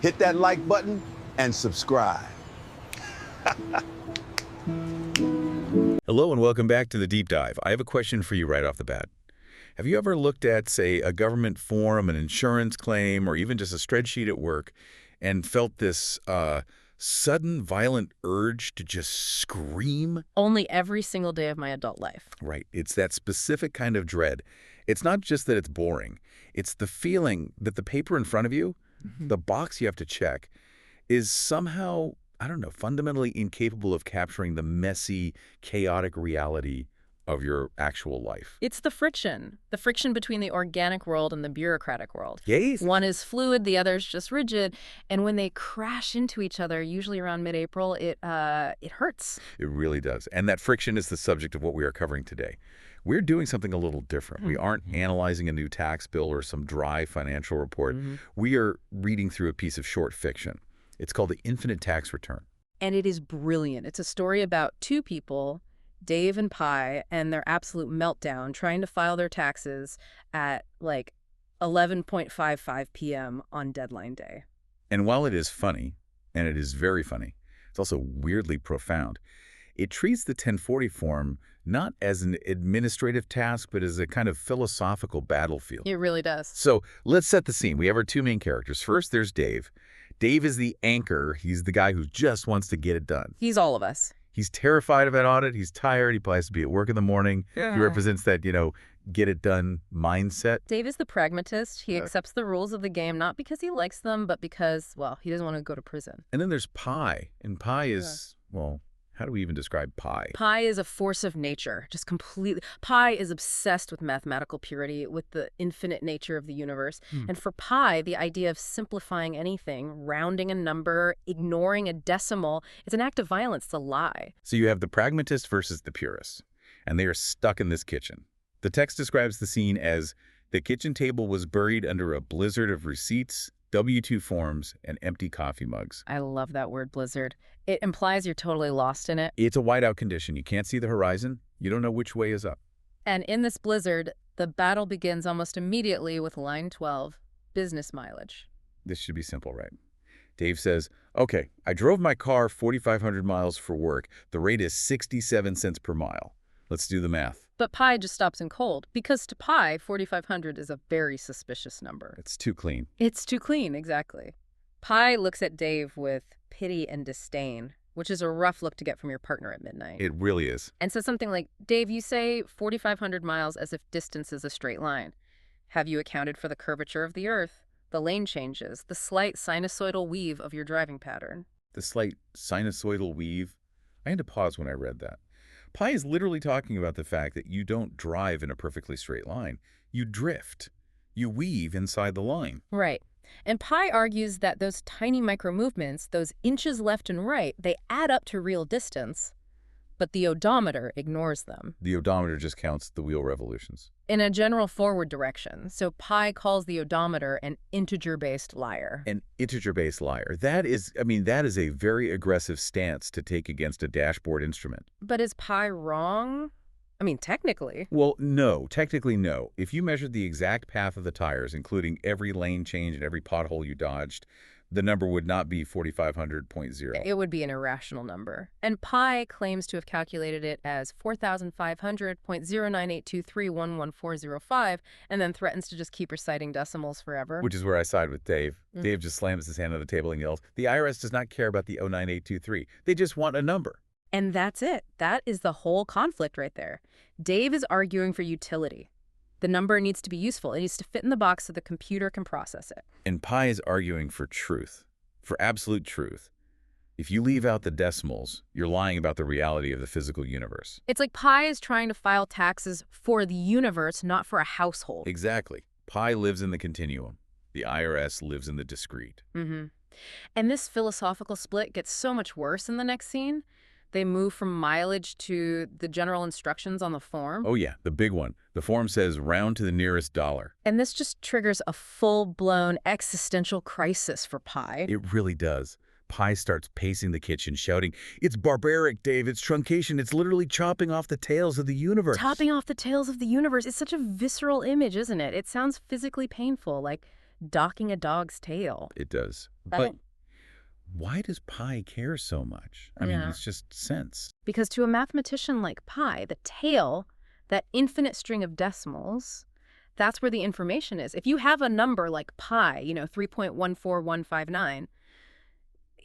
hit that like button and subscribe. Hello and welcome back to the Deep Dive. I have a question for you right off the bat. Have you ever looked at, say, a government form, an insurance claim, or even just a spreadsheet at work and felt this sudden violent urge to just scream? Only every single day of my adult life. Right. It's that specific kind of dread. It's not just that it's boring. It's the feeling that the paper in front of you, the box you have to check, is somehow, I don't know, fundamentally incapable of capturing the messy, chaotic reality of your actual life. It's the friction between the organic world and the bureaucratic world. Yes. One is fluid, the other is just rigid, and when they crash into each other, usually around mid-April, it hurts. It really does. And that friction is the subject of what we are covering today. We're doing something a little different. We aren't analyzing a new tax bill or some dry financial report. We are reading through a piece of short fiction. It's called The Infinite Tax Return. And it is brilliant. It's a story about two people, Dave and Pi, and their absolute meltdown trying to file their taxes at like 11:55 p.m. on deadline day. And while it is funny, and it is very funny, it's also weirdly profound. It treats the 1040 form not as an administrative task, but as a kind of philosophical battlefield. It really does. So let's set the scene. We have our two main characters. First, there's Dave. Dave is the anchor. He's the guy who just wants to get it done. He's all of us. He's terrified of that audit. He's tired. He probably has to be at work in the morning. He represents that, get it done mindset. Dave is the pragmatist. He accepts the rules of the game, not because he likes them, but because, well, he doesn't want to go to prison. And then there's Pi. And Pi is, well, how do we even describe Pi? Pi is a force of nature, just completely. Pi is obsessed with mathematical purity, with the infinite nature of the universe. And for Pi, the idea of simplifying anything, rounding a number, ignoring a decimal, it's an act of violence, it's a lie. So you have the pragmatist versus the purist, and they are stuck in this kitchen. The text describes the scene as the kitchen table was buried under a blizzard of receipts, W-2 forms, and empty coffee mugs. I love that word, blizzard. It implies you're totally lost in it. It's a whiteout condition. You can't see the horizon. You don't know which way is up. And in this blizzard, the battle begins almost immediately with line 12, business mileage. This should be simple, right? Dave says, okay, I drove my car 4,500 miles for work. The rate is 67 cents per mile. Let's do the math. But Pi just stops in cold, because to Pi, 4,500 is a very suspicious number. It's too clean. It's too clean, exactly. Pi looks at Dave with pity and disdain, which is a rough look to get from your partner at midnight. It really is. And says something like, Dave, you say 4,500 miles as if distance is a straight line. Have you accounted for the curvature of the Earth, the lane changes, the slight sinusoidal weave of your driving pattern? The slight sinusoidal weave. I had to pause when I read that. Pi is literally talking about the fact that you don't drive in a perfectly straight line. You drift. You weave inside the line. Right. And Pi argues that those tiny micro-movements, those inches left and right, they add up to real distance, but the odometer ignores them. The odometer just counts the wheel revolutions. In a general forward direction. So Pi calls the odometer an integer-based liar. An integer-based liar. That is a very aggressive stance to take against a dashboard instrument. But is Pi wrong? I mean, technically. Well, no. Technically, no. If you measured the exact path of the tires, including every lane change and every pothole you dodged, the number would not be 4,500.0. It would be an irrational number. And Pi claims to have calculated it as 4,500.09823111405, and then threatens to just keep reciting decimals forever. Which is where I side with Dave. Dave just slams his hand on the table and yells, the IRS does not care about the 09823. They just want a number. And that's it. That is the whole conflict right there. Dave is arguing for utility. The number needs to be useful. It needs to fit in the box so the computer can process it. And Pi is arguing for truth, for absolute truth. If you leave out the decimals, you're lying about the reality of the physical universe. It's like Pi is trying to file taxes for the universe, not for a household. Exactly. Pi lives in the continuum. The IRS lives in the discrete. And this philosophical split gets so much worse in the next scene. They move from mileage to the general instructions on the form. Oh yeah, the big one. The form says round to the nearest dollar. And this just triggers a full-blown existential crisis for Pi. It really does. Pi starts pacing the kitchen, shouting, "It's barbaric, Dave. It's truncation. It's literally chopping off the tails of the universe." Chopping off the tails of the universe is such a visceral image, isn't it? It sounds physically painful, like docking a dog's tail. It does. That- But why does pi care so much? I mean, Yeah. it's just sense. Because to a mathematician like pi, the tail, that infinite string of decimals, that's where the information is. If you have a number like pi, 3.14159,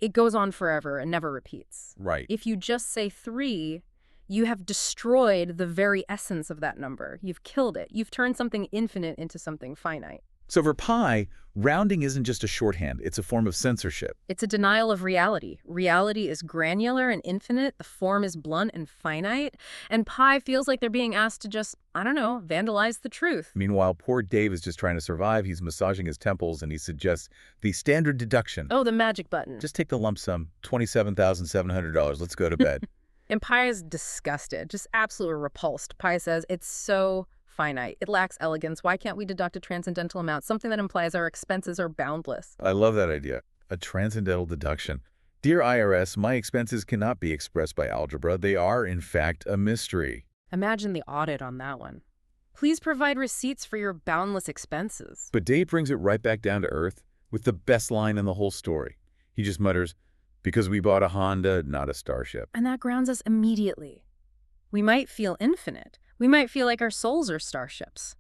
it goes on forever and never repeats. Right. If you just say 3, you have destroyed the very essence of that number. You've killed it. You've turned something infinite into something finite. So for pi, rounding isn't just a shorthand. It's a form of censorship. It's a denial of reality. Reality is granular and infinite. The form is blunt and finite. And pi feels like they're being asked to just, vandalize the truth. Meanwhile, poor Dave is just trying to survive. He's massaging his temples, and he suggests the standard deduction. Oh, the magic button. Just take the lump sum, $27,700. Let's go to bed. And pi is disgusted, just absolutely repulsed. Pi says it's so finite. It lacks elegance. Why can't we deduct a transcendental amount, something that implies our expenses are boundless? I love that idea. A transcendental deduction. Dear IRS, my expenses cannot be expressed by algebra. They are, in fact, a mystery. Imagine the audit on that one. Please provide receipts for your boundless expenses. But Dave brings it right back down to earth with the best line in the whole story. He just mutters, because we bought a Honda, not a Starship. And that grounds us immediately. We might feel infinite. We might feel like our souls are starships.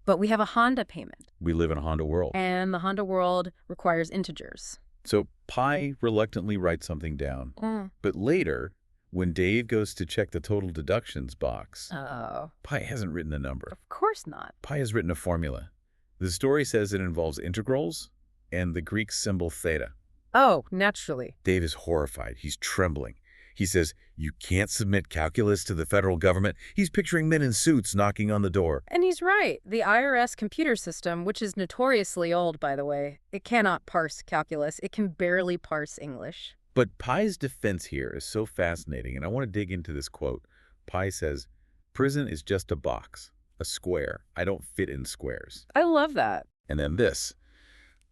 But we have a Honda payment. We live in a Honda world. And the Honda world requires integers. So pi reluctantly writes something down. But later, when Dave goes to check the total deductions box, Oh. pi hasn't written a number. Of course not. Pi has written a formula. The story says it involves integrals and the Greek symbol theta. Oh, naturally. Dave is horrified. He's trembling. He says, you can't submit calculus to the federal government. He's picturing men in suits knocking on the door. And he's right. The IRS computer system, which is notoriously old, by the way, it cannot parse calculus. It can barely parse English. But Pi's defense here is so fascinating, and I want to dig into this quote. Pi says, prison is just a box, a square. I don't fit in squares. I love that. And then this.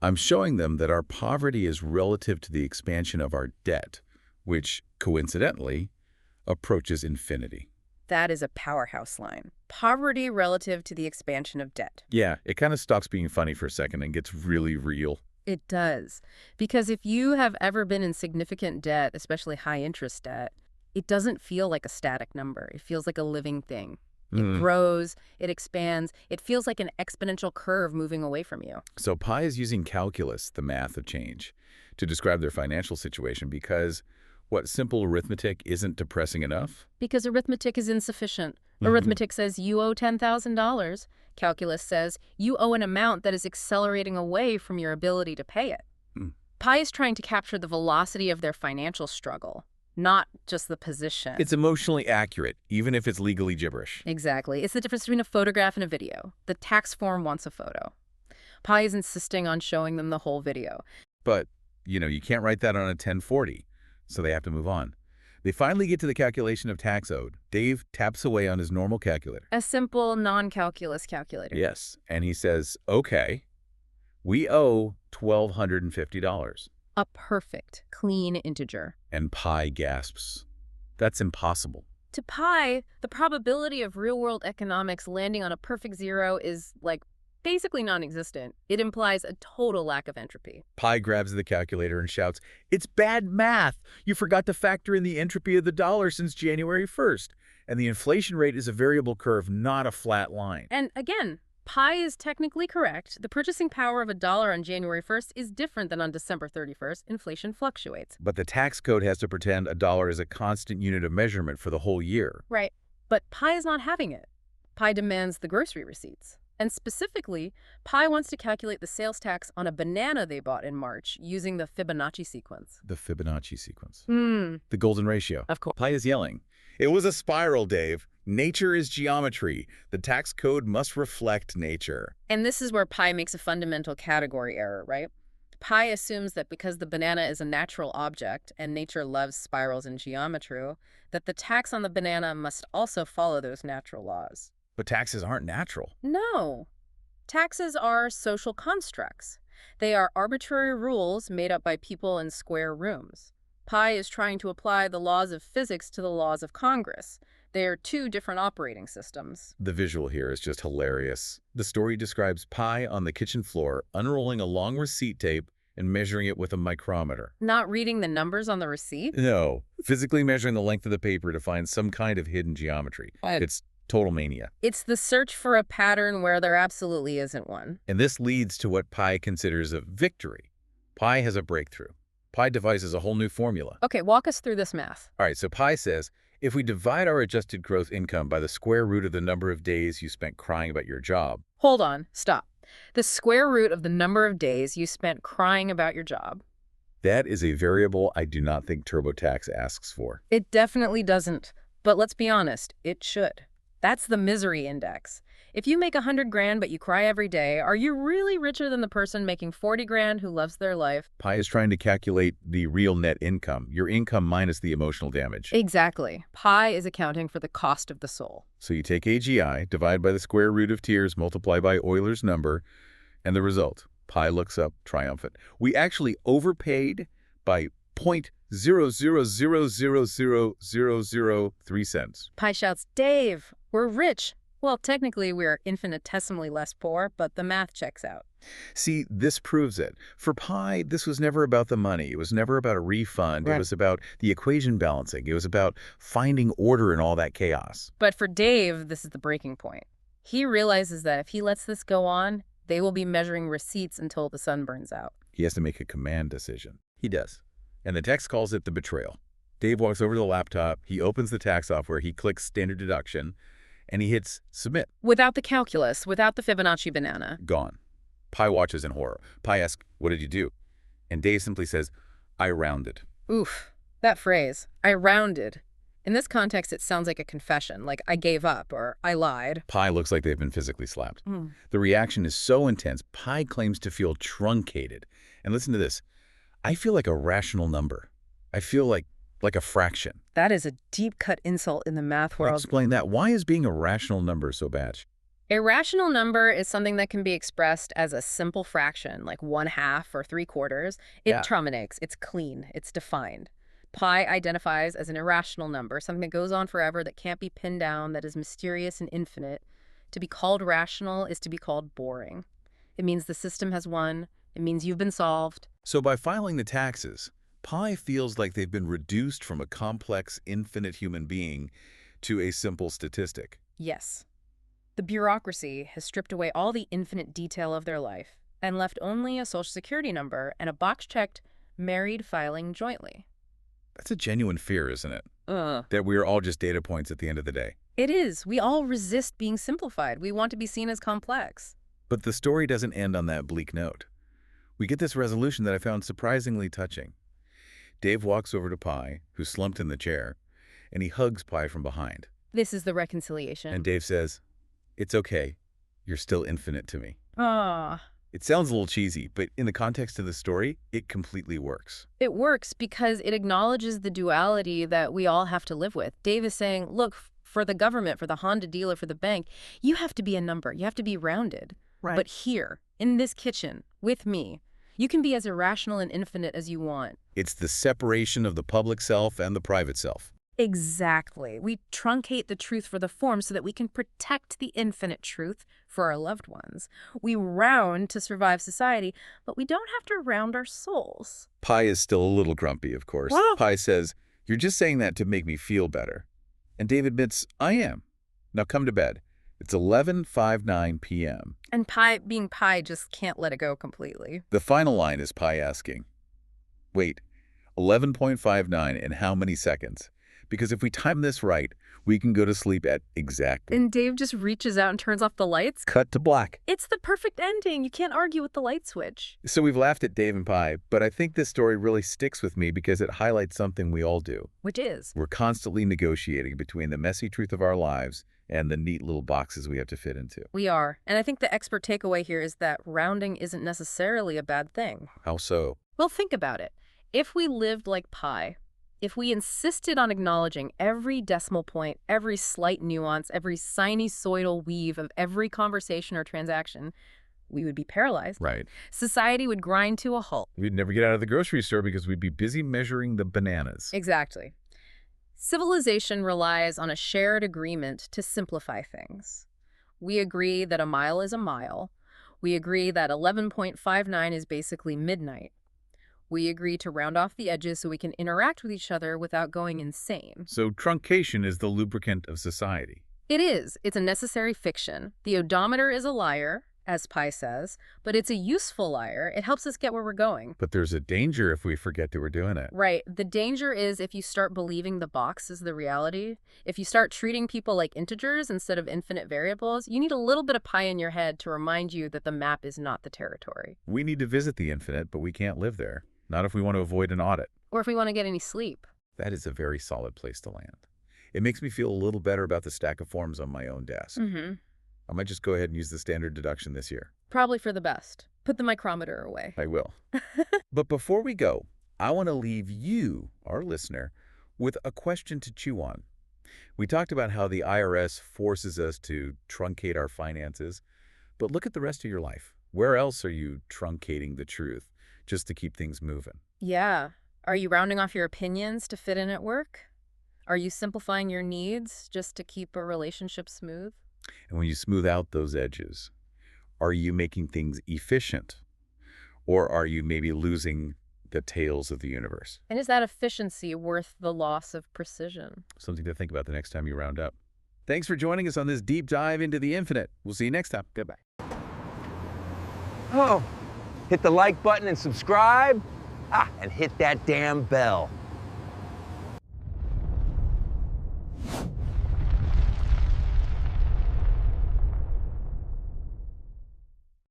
I'm showing them that our poverty is relative to the expansion of our debt, which, coincidentally, approaches infinity. That is a powerhouse line. Poverty relative to the expansion of debt. Yeah, it kind of stops being funny for a second and gets really real. It does. Because if you have ever been in significant debt, especially high interest debt, it doesn't feel like a static number. It feels like a living thing. It grows, it expands, it feels like an exponential curve moving away from you. So Pi is using calculus, the math of change, to describe their financial situation because what simple arithmetic isn't depressing enough? Because arithmetic is insufficient. Arithmetic says you owe $10,000. Calculus says you owe an amount that is accelerating away from your ability to pay it. Pi is trying to capture the velocity of their financial struggle, not just the position. It's emotionally accurate, even if it's legally gibberish. Exactly. It's the difference between a photograph and a video. The tax form wants a photo. Pi is insisting on showing them the whole video. But, you can't write that on a 1040, so they have to move on. They finally get to the calculation of tax owed. Dave taps away on his normal calculator. A simple non-calculus calculator. Yes, and he says, okay, we owe $1,250. A perfect, clean integer. And Pi gasps. That's impossible. To Pi, the probability of real-world economics landing on a perfect zero is, basically non-existent. It implies a total lack of entropy. Pi grabs the calculator and shouts, it's bad math. You forgot to factor in the entropy of the dollar since January 1st. And the inflation rate is a variable curve, not a flat line. And again, Pi is technically correct. The purchasing power of a dollar on January 1st is different than on December 31st. Inflation fluctuates. But the tax code has to pretend a dollar is a constant unit of measurement for the whole year. Right. But Pi is not having it. Pi demands the grocery receipts. And specifically, Pi wants to calculate the sales tax on a banana they bought in March using the Fibonacci sequence. The Fibonacci sequence. The golden ratio. Of course. Pi is yelling, it was a spiral, Dave. Nature is geometry. The tax code must reflect nature. And this is where Pi makes a fundamental category error, right? Pi assumes that because the banana is a natural object and nature loves spirals and geometry, that the tax on the banana must also follow those natural laws. But taxes aren't natural. No. Taxes are social constructs. They are arbitrary rules made up by people in square rooms. Pi is trying to apply the laws of physics to the laws of Congress. They're two different operating systems. The visual here is just hilarious. The story describes Pi on the kitchen floor, unrolling a long receipt tape and measuring it with a micrometer. Not reading the numbers on the receipt? No, physically measuring the length of the paper to find some kind of hidden geometry. It's total mania. It's the search for a pattern where there absolutely isn't one. And this leads to what Pi considers a victory. Pi has a breakthrough. Pi devises a whole new formula. Okay, walk us through this math. All right, so Pi says, if we divide our adjusted gross income by the square root of the number of days you spent crying about your job. Hold on, stop. The square root of the number of days you spent crying about your job. That is a variable I do not think TurboTax asks for. It definitely doesn't. But let's be honest, it should. That's the misery index. If you make 100 grand but you cry every day, are you really richer than the person making 40 grand who loves their life? Pi is trying to calculate the real net income, your income minus the emotional damage. Exactly. Pi is accounting for the cost of the soul. So you take AGI, divide by the square root of tears, multiply by Euler's number, and the result. Pi looks up, triumphant. We actually overpaid by 0.0000003 cents. Pi shouts, Dave, we're rich. Well, technically, we're infinitesimally less poor, but the math checks out. See, this proves it. For Pi, this was never about the money. It was never about a refund. Right. It was about the equation balancing. It was about finding order in all that chaos. But for Dave, this is the breaking point. He realizes that if he lets this go on, they will be measuring receipts until the sun burns out. He has to make a command decision. He does. And the text calls it the betrayal. Dave walks over to the laptop. He opens the tax software. He clicks standard deduction. And he hits submit. Without the calculus, without the Fibonacci banana. Gone. Pi watches in horror. Pi asks, what did you do? And Dave simply says, I rounded. Oof, that phrase, I rounded. In this context, it sounds like a confession, like I gave up or I lied. Pi looks like they've been physically slapped. The reaction is so intense, Pi claims to feel truncated. And listen to this. I feel like a rational number. I feel like a fraction. That is a deep-cut insult in the math world. Explain that. Why is being a rational number so bad? A rational number is something that can be expressed as a simple fraction, like 1/2 or 3/4. It terminates. It's clean. It's defined. Pi identifies as an irrational number, something that goes on forever, that can't be pinned down, that is mysterious and infinite. To be called rational is to be called boring. It means the system has won. It means you've been solved. So by filing the taxes, Pi feels like they've been reduced from a complex, infinite human being to a simple statistic. Yes. The bureaucracy has stripped away all the infinite detail of their life and left only a social security number and a box-checked married filing jointly. That's a genuine fear, isn't it? That we are all just data points at the end of the day. It is. We all resist being simplified. We want to be seen as complex. But the story doesn't end on that bleak note. We get this resolution that I found surprisingly touching. Dave walks over to Pi, who's slumped in the chair, and he hugs Pi from behind. This is the reconciliation. And Dave says, it's okay. You're still infinite to me. Ah. It sounds a little cheesy, but in the context of the story, it completely works. It works because it acknowledges the duality that we all have to live with. Dave is saying, look, for the government, for the Honda dealer, for the bank, you have to be a number. You have to be rounded. Right. But here, in this kitchen, with me, you can be as irrational and infinite as you want. It's the separation of the public self and the private self. Exactly. We truncate the truth for the form so that we can protect the infinite truth for our loved ones. We round to survive society, but we don't have to round our souls. Pi is still a little grumpy, of course. Pi says, you're just saying that to make me feel better. And Dave admits, I am. Now come to bed. It's 11:59 p.m. And Pi, being Pi, just can't let it go completely. The final line is Pi asking, wait, 11.59 in how many seconds? Because if we time this right, we can go to sleep at exactly. And Dave just reaches out and turns off the lights. Cut to black. It's the perfect ending. You can't argue with the light switch. So we've laughed at Dave and Pi, but I think this story really sticks with me because it highlights something we all do. Which is? We're constantly negotiating between the messy truth of our lives and the neat little boxes we have to fit into. We are. And I think the expert takeaway here is that rounding isn't necessarily a bad thing. How so? Well, think about it. If we lived like Pi, if we insisted on acknowledging every decimal point, every slight nuance, every sinusoidal weave of every conversation or transaction, we would be paralyzed. Right. Society would grind to a halt. We'd never get out of the grocery store because we'd be busy measuring the bananas. Exactly. Civilization relies on a shared agreement to simplify things. We agree that a mile is a mile. We agree that 11.59 is basically midnight. We agree to round off the edges so we can interact with each other without going insane. So truncation is the lubricant of society. It is. It's a necessary fiction. The odometer is a liar, as Pi says, but it's a useful liar. It helps us get where we're going. But there's a danger if we forget that we're doing it. Right. The danger is if you start believing the box is the reality. If you start treating people like integers instead of infinite variables, you need a little bit of Pi in your head to remind you that the map is not the territory. We need to visit the infinite, but we can't live there. Not if we want to avoid an audit. Or if we want to get any sleep. That is a very solid place to land. It makes me feel a little better about the stack of forms on my own desk. I might just go ahead and use the standard deduction this year. Probably for the best. Put the micrometer away. I will. But before we go, I want to leave you, our listener, with a question to chew on. We talked about how the IRS forces us to truncate our finances, but look at the rest of your life. Where else are you truncating the truth just to keep things moving? Yeah. Are you rounding off your opinions to fit in at work? Are you simplifying your needs just to keep a relationship smooth? And when you smooth out those edges, are you making things efficient? Or are you maybe losing the tails of the universe? And is that efficiency worth the loss of precision? Something to think about the next time you round up. Thanks for joining us on this deep dive into the infinite. We'll see you next time. Goodbye. Oh, hit the like button and subscribe. And hit that damn bell.